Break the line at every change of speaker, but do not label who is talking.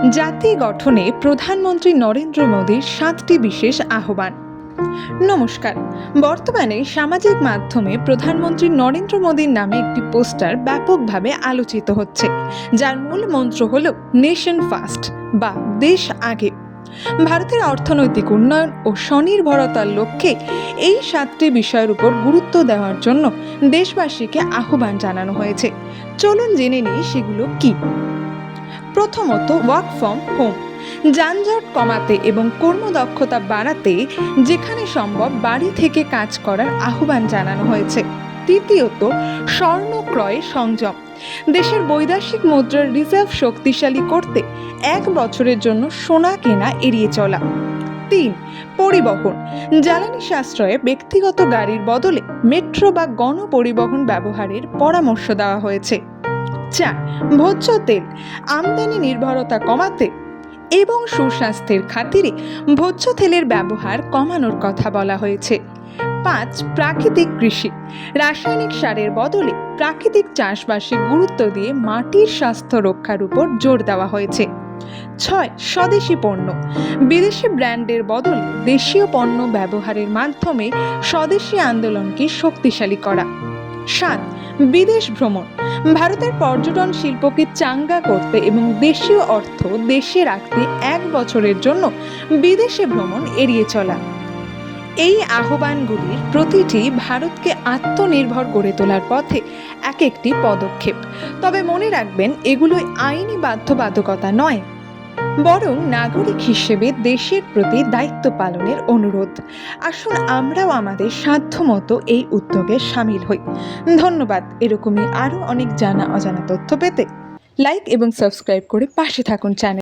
জাতি গঠনে প্রধানমন্ত্রী নরেন্দ্র মোদীর 7টি বিশেষ আহ্বান। নমস্কার। বর্তমানে সামাজিক মাধ্যমে প্রধানমন্ত্রী নরেন্দ্র মোদীর নামে একটি পোস্টার ব্যাপকভাবে আলোচিত হচ্ছে, যার মূল মন্ত্র হল নেশন ফার্স্ট বা দেশ আগে। ভারতের অর্থনৈতিক উন্নয়ন ও স্বনির্ভরতার লক্ষ্যে এই 7টি বিষয়ের উপর গুরুত্ব দেওয়ার জন্য দেশবাসীকে আহ্বান জানানো হয়েছে। চলুন জেনে নিই সেগুলো কি। প্রথমত, ওয়ার্ক ফ্রম হোম, যানজট কমাতে এবং কর্মদক্ষতা বাড়াতে যেখানে সম্ভব বাড়ি থেকে কাজ করার আহ্বান জানানো হয়েছে। তৃতীয়ত, স্বর্ণ ক্রয়ে সংযম, দেশের বৈদেশিক মুদ্রার রিজার্ভ শক্তিশালী করতে 1 বছরের জন্য সোনা কেনা এড়িয়ে চলা। 3. পরিবহন, জ্বালানি সাশ্রয়ে ব্যক্তিগত গাড়ির বদলে মেট্রো বা গণপরিবহন ব্যবহারের পরামর্শ দেওয়া হয়েছে। 4. ভোজ্য তেল, আমদানি নির্ভরতা কমাতে এবং সুস্বাস্থ্যের খাতিরে ভোজ্য তেলের ব্যবহার কমানোর কথা বলা হয়েছে। 5. প্রাকৃতিক কৃষি, রাসায়নিক সারের বদলে প্রাকৃতিক চাষবাসে গুরুত্ব দিয়ে মাটির স্বাস্থ্য রক্ষার উপর জোর দেওয়া হয়েছে। 6. স্বদেশি পণ্য, বিদেশি ব্র্যান্ডের বদলে দেশীয় পণ্য ব্যবহারের মাধ্যমে স্বদেশি আন্দোলনকে শক্তিশালী করা। 7. বিদেশ ভ্রমণ, ভারতের পর্যটন শিল্পকে চাঙ্গা করতে এবং দেশীয় অর্থ দেশে রাখতে 1 বছরের জন্য বিদেশে ভ্রমণ এড়িয়ে চলা। এই আহ্বানগুলির প্রতিটি ভারতকে আত্মনির্ভর করে তোলার পথে এক একটি পদক্ষেপ। তবে মনে রাখবেন, এগুলোই আইনি বাধ্যবাধকতা নয়, বরং নাগরিক হিসেবে দেশের প্রতি দায়িত্ব পালনের অনুরোধ। আসুন আমরাও আমাদের সাধ্যমতো এই উদ্যোগে সামিল হই। ধন্যবাদ। এরকমই আরও অনেক জানা অজানা তথ্য পেতে লাইক এবং সাবস্ক্রাইব করে পাশে থাকুন চ্যানেল।